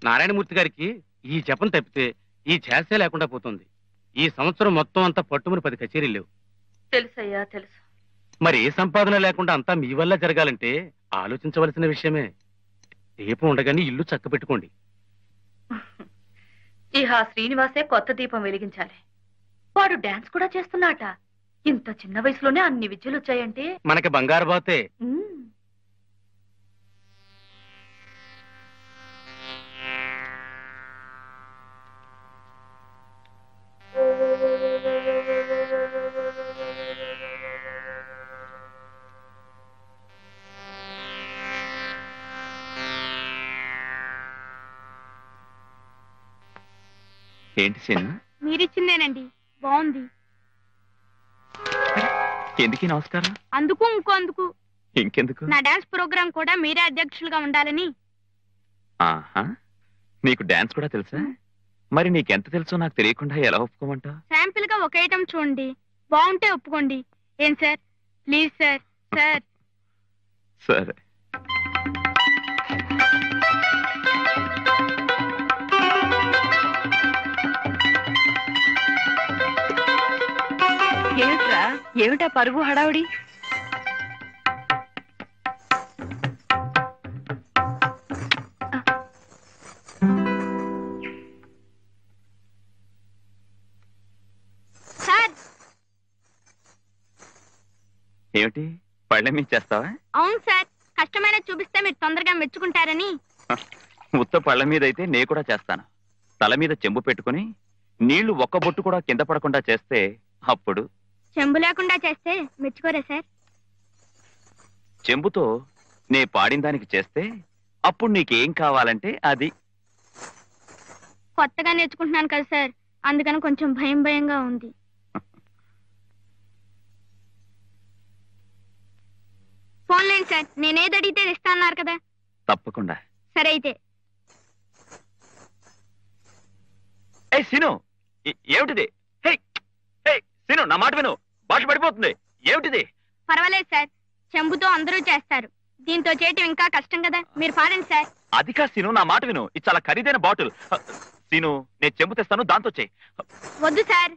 నారాయణమూర్తి గారికి ఈ జపం తప్పితే ఈ ఛాసే లేకుండా పోతుంది. ఈ సంవత్సరం మొత్తం అంతా పట్టుమని 10 కచేరీలు లేవు. తెలుసయ్యా తెలుసు. మరి ఏ సంపాదన లేకుండా అంతా మీ వల్ల జరగాలంటే ఆలోచించవలసిన విషయమే. దీపం ఉండగానే ఇల్లు చక్క పెట్టుకోండి. ఇహా శ్రీనివాసే కొత్త దీపం వెలిగించాలి. వాడు డాన్స్ కూడా చేస్తున్నాట. ఇంత చిన్న వయసులోనే అన్ని విద్యలు వచ్చాయంటే మనకి బంగారు బాతే. ఏంటి సీను? మీరిచ్చిందేనండి, బాగుంది. ఎందుకు నమస్కారం? అందుకు అందుకు ఇంకెందుకు? నా డాన్స్ ప్రోగ్రామ్ కూడా మీరే అధ్యక్షులుగా ఉండాలని. ఆహా, నీకు డాన్స్ కూడా తెలుసా? మరి నీకెంత తెలుసో నాకు తెలియకుండా ఎలా ఒప్పుకోమంటావు? శాంపిల్ గా ఒక ఐటమ్ చూడండి, బాగుంటే ఒప్పుకోండి. ఏం సార్? Please sir. సార్ సరే. ఏమిట్రా, ఏమిటా పరుగు హడావుడి? సార్. ఏమిటి, పళ్ళె చేస్తావా? అవును సార్, కష్టమైన చూపిస్తే మీరు తొందరగా మెచ్చుకుంటారని. ఉత్త పళ్ళ మీద అయితే నే కూడా చేస్తాను. తల మీద చెంబు పెట్టుకుని నీళ్లు ఒక్క బొట్టు కూడా కింద పడకుండా చేస్తే అప్పుడు. చెంబు లేకుండా చేస్తే మెచ్చుకోరా సార్? చెంబుతో నే పాడిన దానికి చేస్తే అప్పుడు నీకేం కావాలంటే అది. కొత్తగా నేర్చుకుంటున్నాను కదా సార్, అందుకని కొంచెం భయం భయంగా ఉంది. ఫోన్లేండి సార్, నేనేది అడిగితే ఇస్తా అన్నారు కదా. తప్పకుండా. సరే అయితే. సీను, ఏమిటిది? సీను, నా మాట విను, భాష పడిపోతుంది. ఏమిటిది? పర్వాలేదు సార్, చెంబుతో అందరూ చేస్తారు, దీంతో చేయటం ఇంకా కష్టం కదా. మీరు పాడండి సార్. అది కా సీను, నా మాట విను, ఇది చాలా ఖరీదైన బాటిల్. సీను, నేను చెంబు తెస్తాను, దాంతో చెయ్యి. వద్దు సార్,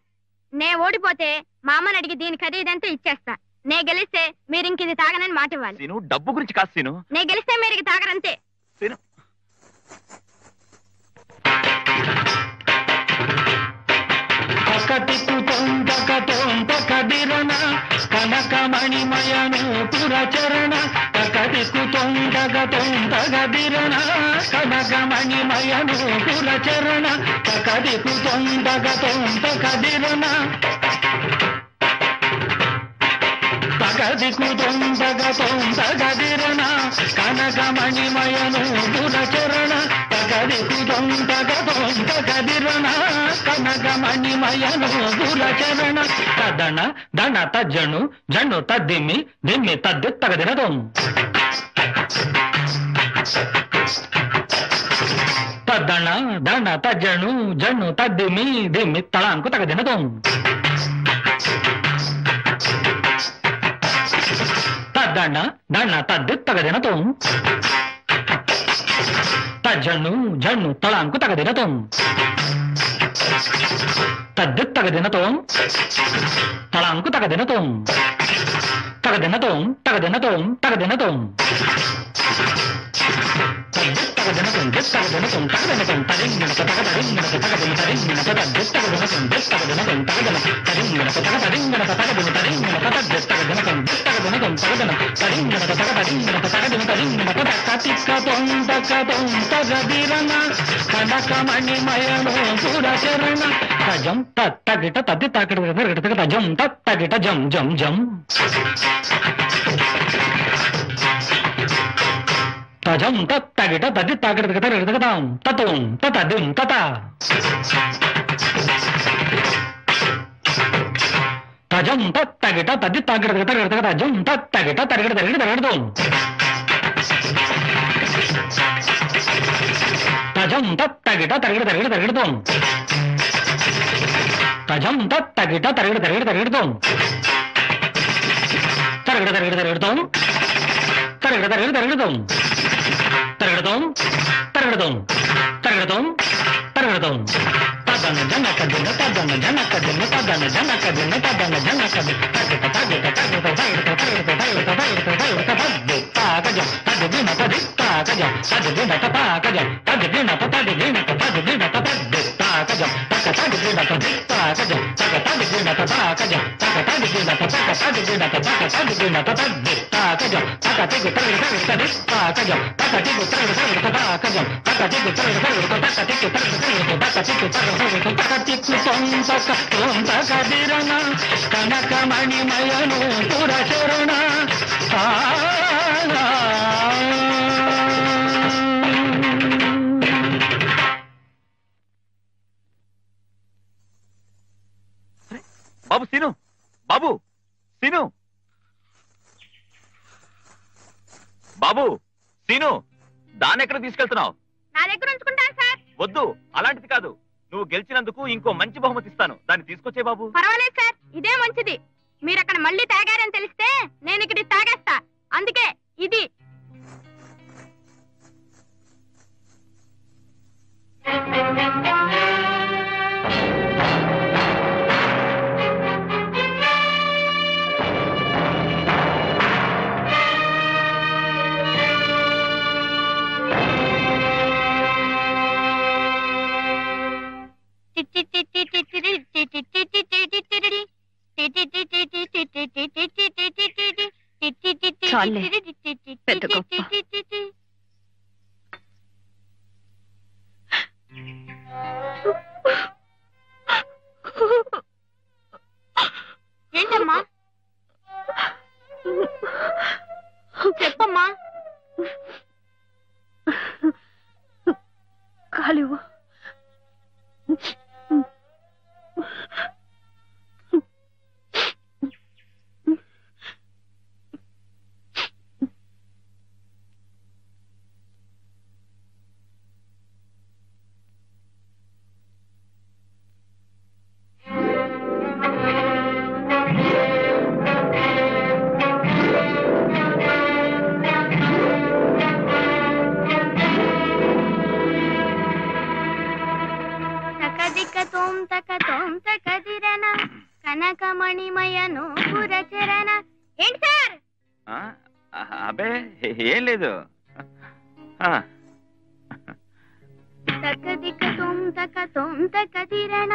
నే ఓడిపోతే మా అమ్మని అడిగి దీని ఖరీదంతా ఇచ్చేస్తా. నే గెలిస్తే మీరు ఇంక ఇది తాగనని మాట ఇవ్వాలి. సీను, డబ్బు గురించి కాదు సీను. నే గెలిస్తే మీరు ఇది తాగరంతే. సీను, కనకమణిమయను పురచరణ తకదికుతొందగతొందగదిరణ కనకమణిమయను పురచరణ తకదికుతొందగతొందగదిరణ తగదికుతొందగతొందగదిరణ కనకమణిమయను పురచరణ తగదికుతొందగతొందగదిరణ కనకమణిమయను పురచరణ తదన దన తజ్జను జను తద్దిమ్మి దిమ్మి తద్ది తగదినదం తద్దన దన తజ్జను జను తద్దిమ్మి దిమ్మి తళాంకు తగదినదం తద్దన దన తద్ది తగదినదం తజ్జను జను తళాంకు తగదినదం తద్ది తగదినదం తళాంకు తగదినదం తగదినదం తగదినదం తగదినదం తగదినదం తగదినదం తగదినదం తరింగినక తగదరింగినక తగదిన తరింగినక తద్ది తగదినదం తగదినదం తగదన తరింగినక తగదరింగినక తగదిన తరింగినక తద్ది తగదినదం తగదినదం తగదన తరింగినక తగదరింగినక తగదిన తరింగినక తకతికతొందకతొం తగదిరన కనకమణిమయను పురచరణ తజం తత్తగిట తద్ది తగడిట తజం తత్తగిట జం జం జం తజం తత్తగిట తద్ది తగడగతగతాం తతం తతదిం తత తజం తత్తగిట తద్ది తగడగతగతగతజం తత్తగిట తరగడ తరగడ తరగడతాం తజం తత్తగిట తరగడ తరగడ తరగడతాం తజం తత్తగిట తరగడ తరగడ తరగడతాం తరగడ తరగడ తరగడతాం తరగడ తరగడ తరగడతాం తరగడతాం తరగడతాం తరగడ తరగడం తరగడం తదన జనక దిన తదన జనక దిన తదన జనక దిన తదన జనక దిన తగట తగట తగట తగట తగట తగట తగట తగట తద్ది తాగజం తద్దిన తది తాగజం తద్దిన తతాగజం తద్దిన తతదిన తతదిన తద్ది తాగజం తక తద్దిన తది తాగజం తక తద్దిన తతాగజం తక తద్దిన తతక తద్దిన తతక తద్దిన తతద్ది తాగజం తక తిగు తగట తగట తాగజం తక తిగు తగట తగట తాగజం తక తిగు తగట తగట తక తిగు తగట తగట తక తిగు తగట తక తిగు తొంతక తొంతక దిరన కనకమణిమయను పురచరణ బాబు సీను, బాబు సీను, బాబు సీను, దాన్ని ఎక్కడ తీసుకెళ్తున్నావు? నా దగ్గర ఉంచుకుంటాను సార్. వద్దు, అలాంటిది కాదు. నువ్వు గెలిచినందుకు ఇంకో మంచి బహుమతి ఇస్తాను, దాన్ని తీసుకొచ్చే బాబు. పర్వాలేదు సార్, ఇదే మంచిది. మీరు అక్కడ మళ్ళీ తాగారని తెలిస్తే నేను ఇక్కడ తాగేస్తా. అందుకే ఇది. చాలే, పెద్ద గొప్ప. ఏంటమ్మా? చెప్పమ్మా. కాలివు. కనకమణిమయను పురచరణ. ఏంటి సార్? అబే ఏం లేదు. తకదిక తోం తక తోం తక దిరణ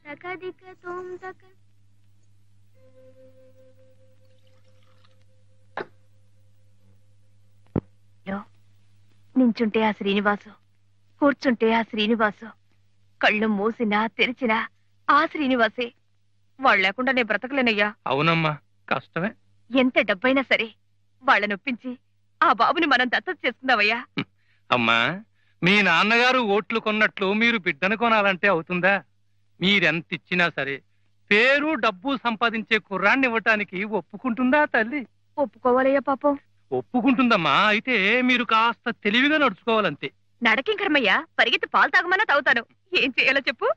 తకదిక తోం తక. నించుంటే ఆ శ్రీనివాసు, కూర్చుంటే ఆ శ్రీనివాసు, కళ్ళు మూసినా తెరిచినా ఆ శ్రీనివాసే. వాళ్ళు లేకుండా నేను బ్రతకలేనయ్యా. అవునమ్మా, కష్టమే. ఎంత డబ్బైనా సరే వాళ్ళని ఒప్పించి ఆ బాబుని మనం దత్తత చేసుకుందామయ్యా. అమ్మా, మీ నాన్నగారు ఓట్లు కొన్నట్లు మీరు బిడ్డను కొనాలంటే అవుతుందా? మీరెంత ఇచ్చినా సరే పేరు డబ్బు సంపాదించే కుర్రాన్ని ఇవ్వటానికి ఒప్పుకుంటుందా తల్లి? ఒప్పుకోవాలయ్యా పాపం. ఒప్పుకుంటుందమ్మా. అయితే మీరు కాస్త తెలివిగా నడుచుకోవాలంతే. నడకింకరమయ్యా, పరిగెత్తి పాలు తాగమన్నా తాగుతాను. ఏం చేయాలో చెప్పు.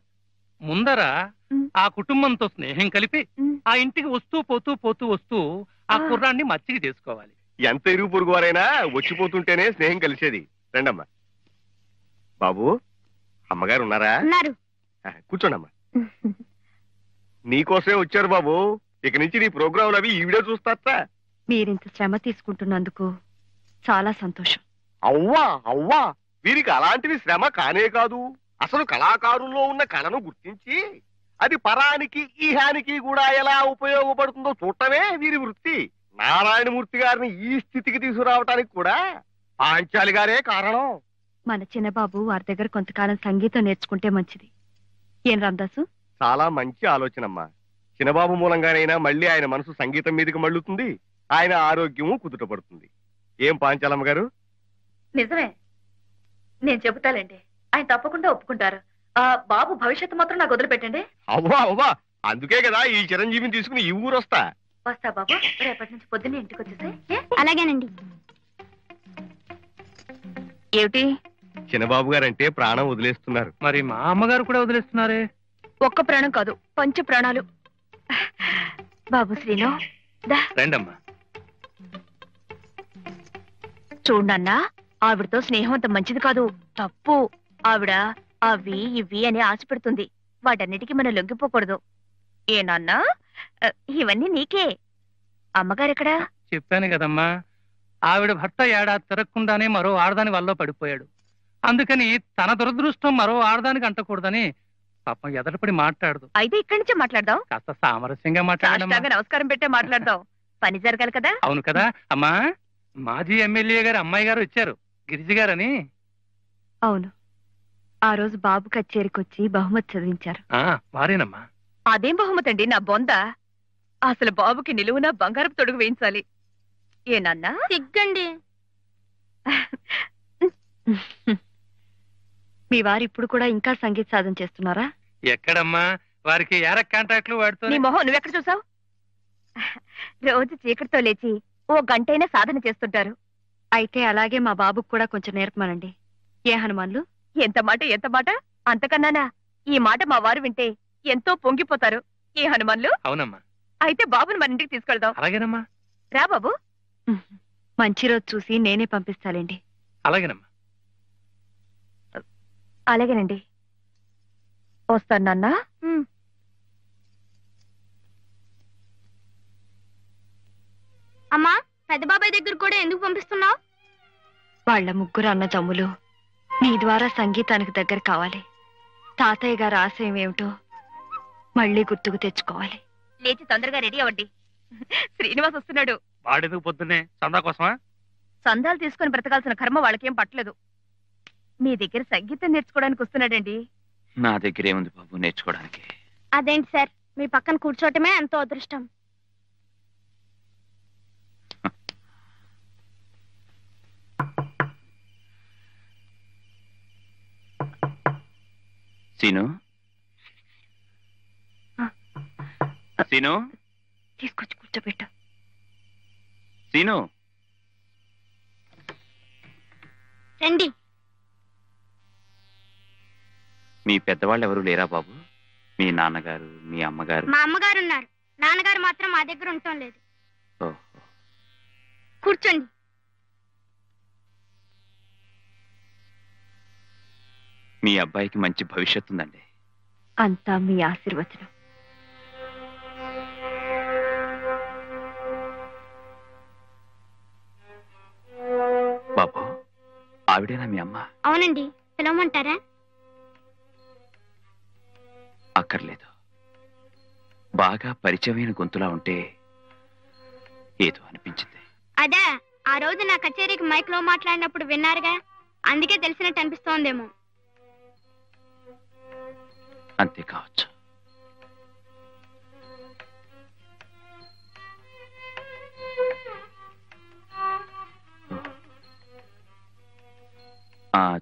ముందర ఆ కుటుంబంతో స్నేహం కలిపి ఆ ఇంటికి వస్తూ పోతూ పోతూ వస్తూ ఆ కుర్రాన్ని మచ్చికి చేసుకోవాలి. ఎంత ఇరుగు పొరుగు వారైనా వచ్చిపోతుంటేనే స్నేహం కలిసేది. రండమ్మా. బాబు, అమ్మగారు ఉన్నారా? కూర్చోండమ్మా. నీకోసమే వచ్చారు బాబు. ఇక నుంచి నీ ప్రోగ్రాంలు అవి ఈవిడే చూస్తారట. మీరింత శ్రమ తీసుకుంటున్నందుకు చాలా సంతోషం. అవ్వా అవ్వా, వీరికి అలాంటివి శ్రమ కానే కాదు. అసలు కళాకారుల్లో ఉన్న కళను గుర్తించి అది పరానికి ఈహానికి కూడా ఎలా ఉపయోగపడుతుందో చూడటమే వీరి వృత్తి. నారాయణమూర్తి గారిని ఈ స్థితికి తీసుకురావటానికి కూడా పాంచాలి గారే కారణం. మన చిన్నబాబు వారి దగ్గర కొంతకాలం సంగీతం నేర్చుకుంటే మంచిది. ఏం రామదాసు? చాలా మంచి ఆలోచనమ్మా. చిన్నబాబు మూలంగానైనా మళ్ళీ ఆయన మనసు సంగీతం మీదకి మళ్ళుతుంది, ఆయన ఆరోగ్యము కుదుటపడుతుంది. ఏం పాంచాలమ్మ గారు? నిజమే, నేను చెబుతాలేండి. ఆయన తప్పకుండా ఒప్పుకుంటారు. ఆ బాబు భవిష్యత్తు మాత్రం నాకు వదిలిపెట్టండి. అవ్వా అవ్వా, అందుకే కదా ఈ చిరంజీవిని తీసుకుని ఈ ఊరు వస్తా. వస్తా బాబు, రేపటి నుంచి పొద్దున్నే ఇంటికి వచ్చేసాయి. అలాగేనండి. ఏమిటి? చిన్నబాబు గారంటే ప్రాణం వదిలేస్తున్నారు. మరి మా అమ్మగారు కూడా వదిలేస్తున్నారే? ఒక్క ప్రాణం కాదు, పంచ ప్రాణాలు. బాబు శ్రీను, రండమ్మా. చూడన్నా, ఆవిడతో స్నేహం అంత మంచిది కాదు, తప్పు. ఆవిడ అవి ఇవి అని ఆశ పెడుతుంది. వాటన్నిటికీ మనం లొంగిపోకూడదు. ఏ నాన్నా, ఇవన్నీ నీకే. అమ్మగారెక్కడా? చెప్పాను కదమ్మా, ఆవిడ భర్త ఏడాది తిరగకుండానే మరో ఆడదాని వల్ల పడిపోయాడు. అందుకని తన దురదృష్టం మరో ఆడదానికి అంటకూడదని పాపం ఎదటపడి మాట్లాడదు. అయితే ఇక్కడి నుంచే మాట్లాడదాం. కాస్త సామరస్యంగా మాట్లాడమ్మా. సాష్టాంగ నమస్కారం పెట్టే మాట్లాడదాం. పని జరగాలి కదా. అవును కదా అమ్మా. మాజీ ఎమ్మెల్యే గారు అమ్మాయి గారు వచ్చారు, గిరిజి గారని. అవును, ఆ రోజు బాబు కచేరీకి వచ్చి బహుమతి చదివించారు. వారేనమ్మా. అదేం బహుమతి అండి నా బొంద. అసలు బాబుకి నిలువున బంగారపు తొడుగు వేయించాలి. ఏనన్నా? సిగ్గండి. మీ వారు ఇప్పుడు కూడా ఇంకా సంగీత సాధన చేస్తున్నారా? ఎక్కడమ్మా, వారికి ఏరక్ కాంట్రాక్ట్లు వాడుతూ. నీ మొహం నువ్వెక్కడ చూసావు? రోజు చీకటితో లేచి ఓ గంటైనా సాధన చేస్తుంటారు. అయితే అలాగే మా బాబుకు కూడా కొంచెం నేర్పమనండి. ఏ హనుమాన్లు? ఎంత మాట అంతకన్నానా? ఈ మాట మా వారు వింటే ఎంతో పొంగిపోతారు. ఏ హనుమాన్లు? అవునమ్మా. అయితే బాబుని మన ఇంటికి తీసుకెళ్దాం. అలాగేనమ్మా. రా బాబు. మంచి రోజు చూసి నేనే పంపిస్తాలేండి. అలాగేనమ్మా. అలాగేనండి. వస్తాను నాన్నా. అమ్మా, పెద్ద బాబాయ్ దగ్గర కూడా ఎందుకు పంపిస్తున్నావు? వాళ్ళ ముగ్గురు అన్నదమ్ములు నీ ద్వారా సంగీతానికి దగ్గర కావాలి. తాతయ్య గారి ఆశయం ఏమిటో మళ్ళీ గుర్తుకు తెచ్చుకోవాలి. లేచి తొందరగా రెడీ అవ్వండి. శ్రీనివాస్ వస్తున్నాడు. వాడెందుకు పొద్దున్నే సందా కోసమా? సందాలు తీసుకుని బ్రతకాల్సిన కర్మ వాళ్ళకేం పట్టలేదు. మీ దగ్గర సంగీతం నేర్చుకోవడానికి వస్తున్నాడండి. నా దగ్గర ఏముంది బాబు నేర్చుకోవడానికి? అదేంటి సార్, మీ పక్కన కూర్చోటమే ఎంతో అదృష్టం. సీను, సీను, తీసుకొచ్చి కూర్చోబెట్టు. సీను. రండి. మీ పెద్దవాళ్ళు ఎవరు లేరా బాబు? మీ నాన్నగారు, మీ అమ్మగారు? మా అమ్మగారు ఉన్నారు, నాన్నగారు మాత్రం మా దగ్గర ఉండటం లేదు. ఓహో. కూర్చోండి. మీ అబ్బాయికి మంచి భవిష్యత్తు ఉందండి. అంతా మీ ఆశీర్వచనం. బాబు, ఆవిడేనా మీ అమ్మ? అవునండి, పిలవమంటారా? అక్కర్లేదు. బాగా పరిచయమైన గొంతులా ఉంటే ఏదో అనిపించింది. అదే, ఆ రోజు నా కచేరీకి మైక్ లో మాట్లాడినప్పుడు విన్నారుగా, అందుకే తెలిసినట్టు అనిపిస్తోందేమో. అంతే కావచ్చు.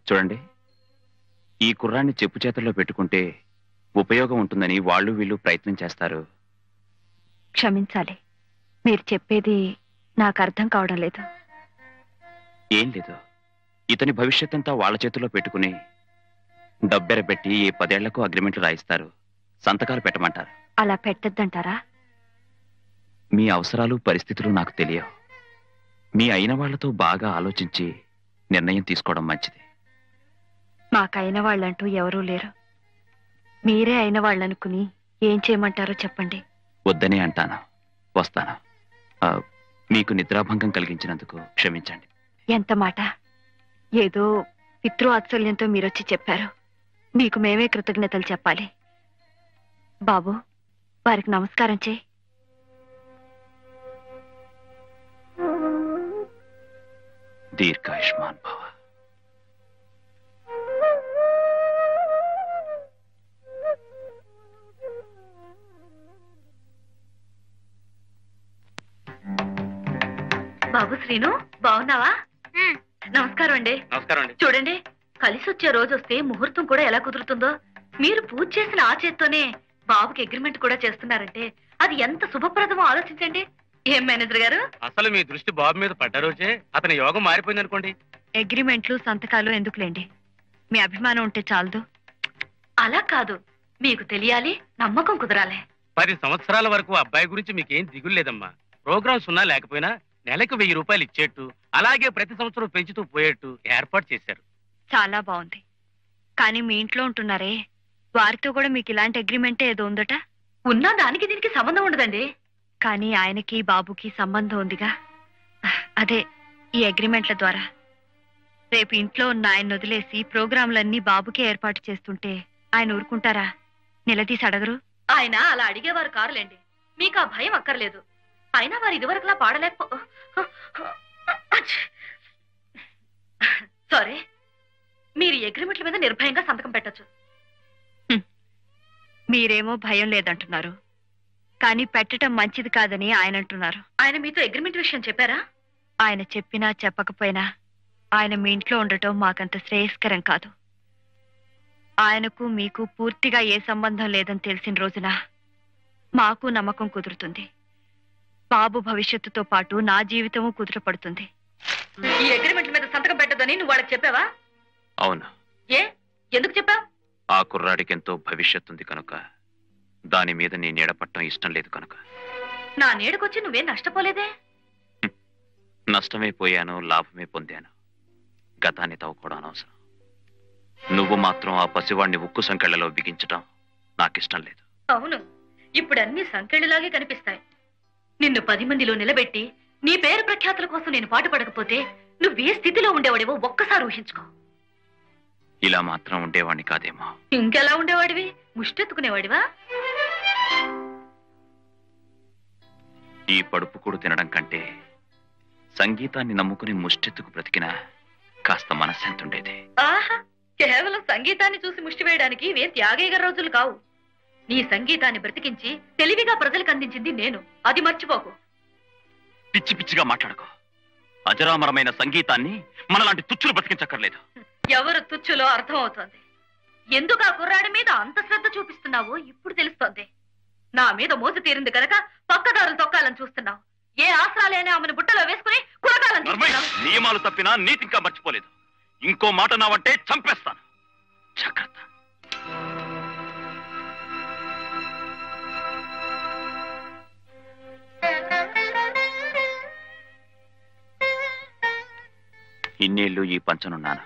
చూడండి, ఈ కుర్రాన్ని చెప్పు చేతుల్లో పెట్టుకుంటే ఉపయోగం ఉంటుందని వాళ్ళు వీళ్ళు ప్రయత్నం చేస్తారు. క్షమించాలి, మీరు చెప్పేది నాకు అర్థం కావడం లేదు. ఏం లేదు, ఇతని భవిష్యత్ అంతా వాళ్ళ చేతుల్లో పెట్టుకుని డబ్బెరబెట్టి ఏ 10 ఏళ్లకు అగ్రిమెంట్లు రాయిస్తారు, సంతకాలు పెట్టమంటారు. అలా పెట్టద్దంటారా? మీ అవసరాలు పరిస్థితులు నాకు తెలియవు. మీ అయిన వాళ్లతో బాగా ఆలోచించి నిర్ణయం తీసుకోవడం మంచిది. మాకైన వాళ్ళంటూ ఎవరూ లేరు. మీరే అయిన వాళ్ళనుకుని ఏం చేయమంటారో చెప్పండి. వద్దనే అంటాను. వస్తాను. మీకు నిద్రాభంగం కలిగించినందుకు క్షమించండి. ఎంత మాట! ఏదో పితృవాత్సల్యంతో మీరొచ్చి చెప్పారు. మీకు మేమే కృతజ్ఞతలు చెప్పాలి. బాబు, వారికి నమస్కారం చేయి. దీర్ఘాయుష్మాన్ భవ. బాబు శ్రీను, బాగున్నావా? నమస్కారం అండి. నమస్కారం అండి. చూడండి, కలిసి వచ్చే రోజు వస్తే ముహూర్తం కూడా ఎలా కుదురుతుందో. మీరు పూజ చేసిన ఆ చేత్తోనే బాబుకి అగ్రిమెంట్ కూడా చేస్తున్నారంటే అది ఎంత శుభప్రదమో ఆలోచించండి. ఏం మేనేజర్ గారు? అసలు మీ దృష్టి బాబు మీద పడ్డ రోజే అతని యోగం మారిపోయింది అనుకోండి. అగ్రిమెంట్లు సంతకాలు ఎందుకులేండి, మీ అభిమానం ఉంటే చాలదు. అలా కాదు, మీకు తెలియాలి, నమ్మకం కుదరాలి. 10 సంవత్సరాల వరకు అబ్బాయి గురించి మీకేం దిగులు లేదమ్మా. ప్రోగ్రామ్స్ ఉన్నా లేకపోయినా నెలకు 1000 రూపాయలు ఇచ్చేట్టు, అలాగే ప్రతి సంవత్సరం పెంచుతూ పోయేట్టు ఏర్పాటు చేశారు. చాలా బాగుంది. కానీ మీ ఇంట్లో ఉంటున్నారే, వారితో కూడా మీకు ఇలాంటి అగ్రిమెంటే ఏదో ఉందట. ఉన్నా దానికి దీనికి సంబంధం ఉండదండి. కానీ ఆయనకి బాబుకి సంబంధం ఉందిగా, అదే ఈ అగ్రిమెంట్ల ద్వారా. రేపు ఇంట్లో ఉన్న ఆయన వదిలేసి ప్రోగ్రాంలన్నీ బాబుకే ఏర్పాటు చేస్తుంటే ఆయన ఊరుకుంటారా? నిలదీసి అడగరు. ఆయన అలా అడిగేవారు కారులేండి, మీకు ఆ భయం అక్కర్లేదు. అయినా వారు ఇదివరకులా పాడలేకపో. సారీ, మీరు అగ్రిమెంట్ల మీద నిర్భయంగా సంతకం పెట్టచ్చు. మీరేమో భయం లేదంటున్నారు, కానీ పెట్టడం మంచిది కాదని ఆయన అంటున్నారు. ఆయన మీతో అగ్రిమెంట్ విషయం చెప్పారా? ఆయన చెప్పినా చెప్పకపోయినా ఆయన మీ ఇంట్లో ఉండటం మాకంత శ్రేయస్కరం కాదు. ఆయనకు మీకు పూర్తిగా ఏ సంబంధం లేదని తెలిసిన రోజున మాకు నమ్మకం కుదురుతుంది. బాబు భవిష్యత్తుతో పాటు నా జీవితము కుదురపడుతుంది. ఈ అగ్రిమెంట్ మీద సంతకం పెట్టదని నువ్వు వాళ్ళకి చెప్పావా? అవును. ఏ, ఎందుకు చెప్పావు? ఆ కుర్రాడికి ఎంతో భవిష్యత్తు ఉంది కనుక, దాని మీద నీ నీడ పట్టడం ఇష్టం లేదు కనుక. నా నీడకొచ్చి నువ్వేం నష్టపోలేదే? నష్టమే పోయాను, లాభమే పొందాను. గతాన్ని తవ్వుకోవడం అనవసరం. నువ్వు మాత్రం ఆ పసివాణ్ణి ఉక్కు సంకెళ్లలో బిగించడం నాకిష్టం లేదు. అవును, ఇప్పుడు అన్ని సంకెళ్ళలాగే కనిపిస్తాయి. నిన్ను 10 మందిలో నిలబెట్టి నీ పేరు ప్రఖ్యాతుల కోసం నేను పాటుపడకపోతే నువ్వే స్థితిలో ఉండేవాడివో ఒక్కసారి ఊహించుకో. ఇలా మాత్రం ఉండేవాణ్ణి కాదేమో. ఇంకెలా ఉండేవాడివి? ముష్టెత్తుకునేవాడివా? ఈ పడుపు కూడా తినడం కంటే సంగీతాన్ని నమ్ముకుని ముష్టెత్తుకు బ్రతికినా కాస్త మనశ్శాంతుండేది. ఆహా, కేవలం సంగీతాన్ని చూసి ముష్టి వేయడానికి ఇవే త్యాగయ్య రోజులు కావు. నీ సంగీతాన్ని బ్రతికించి తెలివిగా ప్రజలకు అందించింది నేను, అది మర్చిపోకు. పిచ్చి పిచ్చిగా మాట్లాడకు. అజరామరమైన సంగీతాన్ని మనలాంటి తుచ్చులు బ్రతికించక్కర్లేదు. ఎవరు తుచ్చులో అర్థం అవుతోంది. ఎందుకు ఆ కుర్రాడి మీద అంత శ్రద్ధ చూపిస్తున్నావో ఇప్పుడు తెలుస్తోంది. నా మీద మోసు తీరింది కనుక పక్కదారులు తొక్కాలని చూస్తున్నావు. ఏ ఆశ్రాలైనా ఆమెను బుట్టలో వేసుకుని కురకాలని చూస్తున్నావు. నియమాలు తప్పినా నీతి ఇంకా మర్చిపోలేదు. ఇంకో మాట నావంటే చంపేస్తాను. జాగ్రత్త. ఇన్నేళ్లు ఈ పంచనున్నాను.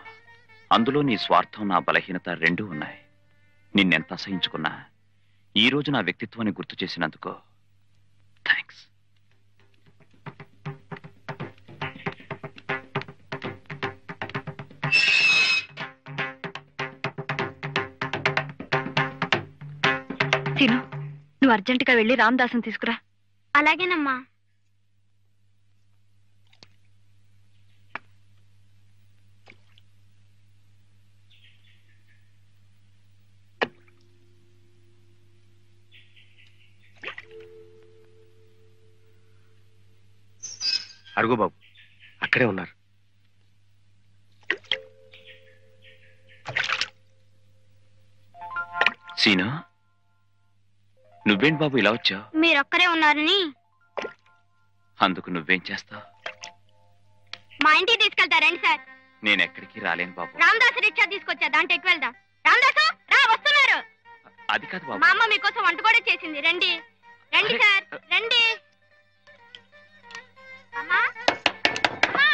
అందులో నీ స్వార్థం, నా బలహీనత రెండూ ఉన్నాయి. నిన్నెంత అసహించుకున్నా ఈ రోజు నా వ్యక్తిత్వాన్ని గుర్తు చేసినందుకు థ్యాంక్స్. తిను, నువ్వు అర్జెంటుగా వెళ్ళి రామదాసుని తీసుకురా. అలాగేనమ్మా. అడుగు బాబు, అక్కడే ఉన్నారు. సీను, నువ్వేంటి బాబు ఇలా వచ్చావు? మీరొక్కరే ఉన్నారని. అందుకు నువ్వేం చేస్తావు? మా ఇంటికి తీసుకెళ్తారండి సార్. నేను ఎక్కడికి రాలేను బాబు. రామదాసు రిక్షా తీసుకొచ్చా, దాంట్లో ఎక్కువ వెళ్దాం. రామదాసు రా, వస్తున్నారు. అది కాదు బాబు. మా అమ్మ మీకోసం వంట కూడా చేసింది. రండి రండి సార్, రండి. అమ్మా, అమ్మా,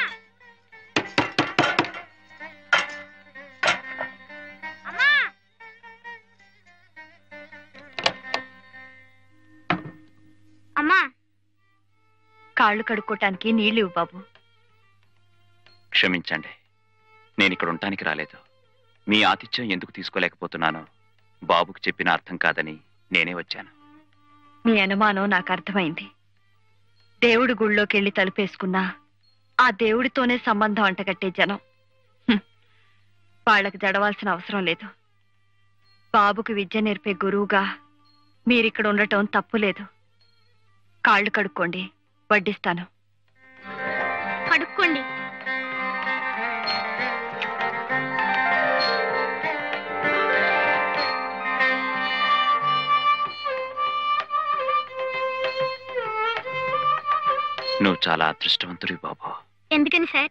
అమ్మా. అమ్మా, కాళ్ళు కడుక్కోటానికి నీళ్లు ఇవ్వు బాబు. క్షమించండి, నేను ఇక్కడ ఉండటానికి రాలేదు. మీ ఆతిథ్యం ఎందుకు తీసుకోలేకపోతున్నానో బాబుకు చెప్పిన అర్థం కాదని నేనే వచ్చాను. మీ అనుమానం నాకు అర్థమైంది. దేవుడి గుళ్ళోకి వెళ్ళి తలుపేసుకున్నా ఆ దేవుడితోనే సంబంధం అంటగట్టే జనం. వాళ్ళకి జడవాల్సిన అవసరం లేదు. బాబుకి విద్య నేర్పే గురువుగా మీరిక్కడ ఉండటం తప్పులేదు. కాళ్ళు కడుక్కోండి, వడ్డిస్తాను. కడుక్కోండి. నువ్వు చాలా అదృష్టవంతుడి బాబు. ఎందుకని సార్?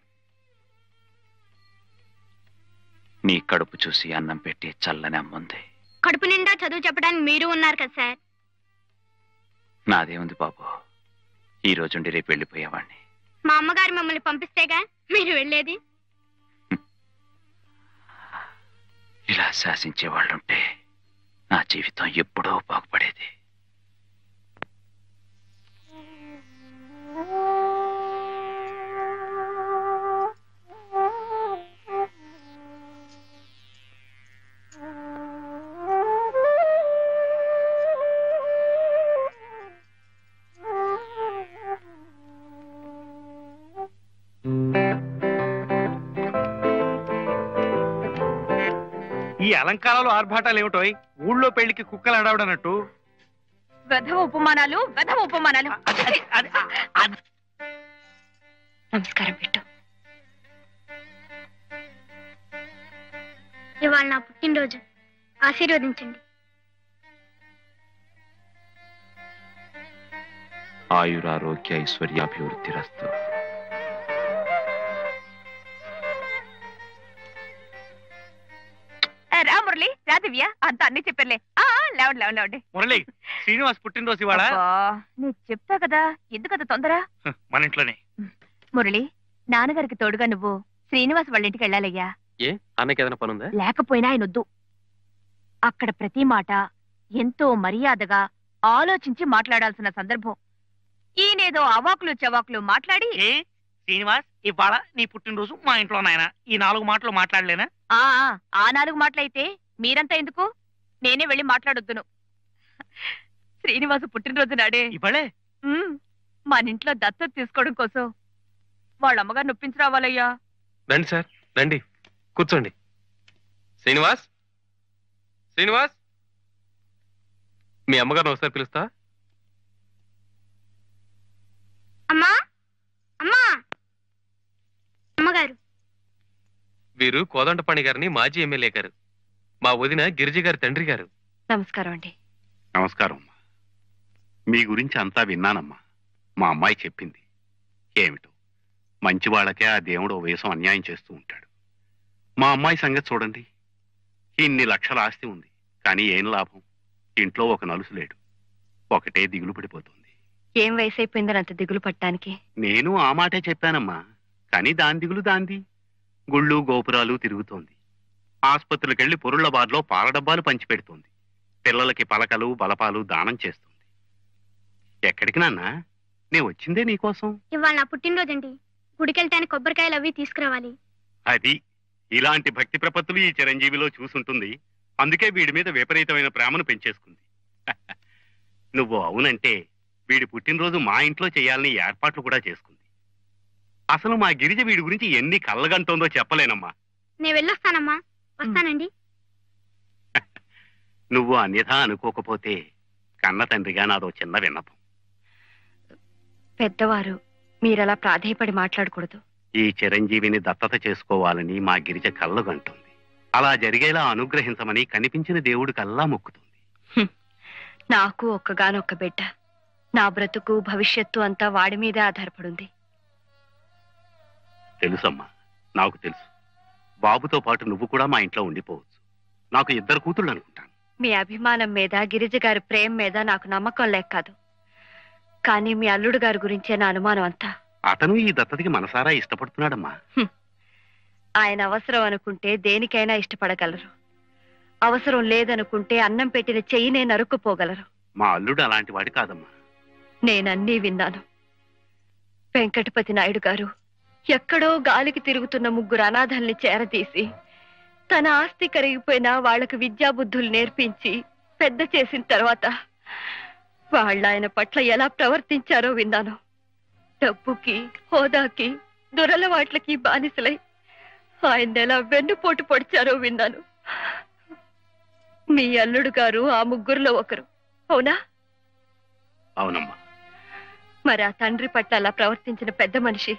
నీ కడుపు చూసి అన్నం పెట్టి చల్లని అమ్ముంది. కడుపు నిండా చదువు చెప్పడానికి మీరు ఉన్నారు కదా సార్. నాదేముంది బాబు, ఈ రోజుండి రేపు వెళ్ళిపోయేవాడిని. మా అమ్మగారు మిమ్మల్ని పంపిస్తేగా మీరు వెళ్ళేది. ఇలా శాసించే వాళ్ళుంటే నా జీవితం ఎప్పుడో బాగుపడేది. ఈ అలంకారాలు ఆర్భాటాలు ఏమిటోయ్? ఊళ్ళో పెళ్లికి కుక్కలు అడవడనట్టు. వెధవ ఉపమానాలు. నమస్కారం పెట్టు. ఇవాళ నా పుట్టినరోజు, ఆశీర్వదించండి. ఆయురారోగ్య ఐశ్వర్యాభివృద్ధిరస్తు. రా మురళి, రా దివ్య, అంత అన్ని చెప్పలే. లేవండి. మురళి, శ్రీనివాస్ పుట్టినరోజు ఇవాళ. నీకు చెప్తా కదా, ఎందుకంత తొందర? మన ఇంట్లోనే. మురళి, నాన్నగారికి తోడుగా నువ్వు శ్రీనివాస్ వాళ్ళ ఇంటికి వెళ్ళాలయ్యా. ఏ, అన్నకి ఏదైనా పనుందా? లేకపోయినా ఆయన వద్దు. అక్కడ ప్రతి మాట ఎంతో మర్యాదగా ఆలోచించి మాట్లాడాల్సిన సందర్భం. ఈయనేదో అవాకులు చవాకులు మాట్లాడి. శ్రీనివాస్, ఇవాళ నీ పుట్టినరోజు, మా ఇంట్లో నాయన ఈ 4 మాటలు మాట్లాడలేనా? ఆ 4 మాటలైతే మీరంతా ఎందుకు? నేనే వెళ్ళి మాట్లాడొద్దును. శ్రీనివాసు పుట్టినరోజు నాడే ఇవాళే మన ఇంట్లో దత్తత తీసుకోవడం కోసం వాళ్ళ అమ్మగారు నొప్పించి రావాలయ్యా. రండి సార్, రండి, కూర్చోండి. శ్రీనివాస్, మీ అమ్మగారిని ఒకసారి పిలుస్తా. అమ్మా, అమ్మగారు. వీరు కోదండపాణి గారిని మాజీ ఎమ్మెల్యే గారు, మా వదిన గిరిజ గారి తండ్రి గారు. నమస్కారం అండి. నమస్కారం అమ్మా. మీ గురించి అంతా విన్నానమ్మా. మా అమ్మాయి చెప్పింది. ఏమిటో మంచి వాళ్ళకే ఆ దేవుడు వేసం అన్యాయం చేస్తూ ఉంటాడు. మా అమ్మాయి సంగతి చూడండి. ఇన్ని లక్షల ఆస్తి ఉంది, కానీ ఏం లాభం? ఇంట్లో ఒక నలుసు లేడు. ఒకటే దిగులు పడిపోతుంది. ఏం వయసు అయిపోయిందని అంత దిగులు పట్టడానికి? నేను ఆ మాటే చెప్పానమ్మా, కానీ దాని దిగులు దాంది. గుళ్ళు గోపురాలు తిరుగుతోంది. ఆసుపత్రులకెళ్లి పొరుళ్ల బార్లో పాల డబ్బాలు పంచిపెడుతోంది. పిల్లలకి పలకలు బలపాలు దానం చేస్తుంది. ఎక్కడికి నాన్నా? నే వచ్చిందే నీకోసం. ఇవాళ నా పుట్టినరోజండి. గుడికెళ్ళటానికి కొబ్బరికాయలు అవి తీసుకురావాలి. అది ఇలాంటి భక్తి ప్రపత్తులు ఈ చిరంజీవిలో చూసుంటుంది. అందుకే వీడి మీద విపరీతమైన ప్రేమను పెంచేసుకుంది. నువ్వు అవునంటే వీడి పుట్టినరోజు మా ఇంట్లో చేయాలని ఏర్పాట్లు కూడా చేసుకుంది. అసలు మా గిరిజ వీడి గురించి ఎన్ని కళ్ళగంటోందో చెప్పలేనమ్మా. నేను వెళ్ళొస్తానమ్మా. వస్తానండి. నువ్వు అన్యథా అనుకోకపోతే కన్న తండ్రిగా నాదో చిన్న విన్నపం. పెద్దవారు, మీరలా ప్రాధేయపడి మాట్లాడకూడదు. ఈ చిరంజీవిని దత్తత చేసుకోవాలని మా గిరిజ కళ్ళగంటుంది. అలా జరిగేలా అనుగ్రహించమని కనిపించిన దేవుడికల్లా మొక్కుతుంది. నాకు ఒక్కగానొక్క బిడ్డ. నా బ్రతుకు భవిష్యత్తు అంతా వాడి మీదే ఆధారపడుంది. తెలుసమ్మా, నాకు తెలుసు. బాబుతో పాటు నువ్వు కూడా మా ఇంట్లో ఉండిపోవచ్చు. నాకు 2 కూతుళ్ళు అనుకుంటాను. మీ అభిమానం మీద, గిరిజ గారి ప్రేమ మీద నాకు నమ్మకం లేక కాదు, కానీ మీ అల్లుడు గారి గురించే నా అనుమానం అంతా. అతను ఈ దత్తతకి మనసారా ఇష్టపడుతున్నాడమ్మా. ఆయన అవసరం అనుకుంటే దేనికైనా ఇష్టపడగలరు. అవసరం లేదనుకుంటే అన్నం పెట్టిన చెయ్యినే నరుక్కుపోగలరు. మా అల్లుడు అలాంటి వాడి కాదమ్మా. నేనన్నీ విన్నాను. వెంకటపతి నాయుడు గారు ఎక్కడో గాలికి తిరుగుతున్న 3 అనాథల్ని చేరదీసి తన ఆస్తి కరిగిపోయినా వాళ్లకు విద్యాబుద్ధులు నేర్పించి పెద్ద చేసిన తర్వాత వాళ్ళు ఆయన పట్ల ఎలా ప్రవర్తించారో విన్నాను. డబ్బుకి, హోదాకి, దురలవాట్లకి బానిసలై ఆయన ఎలా వెన్నుపోటు పొడిచారో విన్నాను. మీ అల్లుడు గారు ఆ 3లో ఒకరు, అవునా? అవునమ్మా. మరి ఆ తండ్రి పట్ల అలా ప్రవర్తించిన పెద్ద మనిషి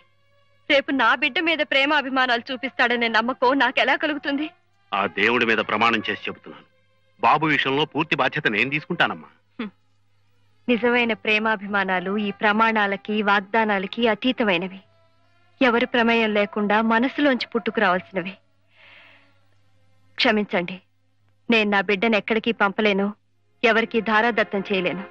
రేపు నా బిడ్డ మీద ప్రేమ అభిమానాలు చూపిస్తాడనే నమ్మకం నాకెలా కలుగుతుంది? ఆ దేవుడి మీద ప్రమాణం చేసి చెబుతున్నాను. బాబు విషయంలో పూర్తి బాధ్యత నేను తీసుకుంటానమ్మా. నిజమైన ప్రేమాభిమానాలు ఈ ప్రమాణాలకి, వాగ్దానాలకి అతీతమైనవి. ఎవరి ప్రమేయం లేకుండా మనసులోంచి పుట్టుకురావాల్సినవి. క్షమించండి, నేను నా బిడ్డను ఎక్కడికి పంపలేను, ఎవరికి ధారాదత్తం చేయలేను.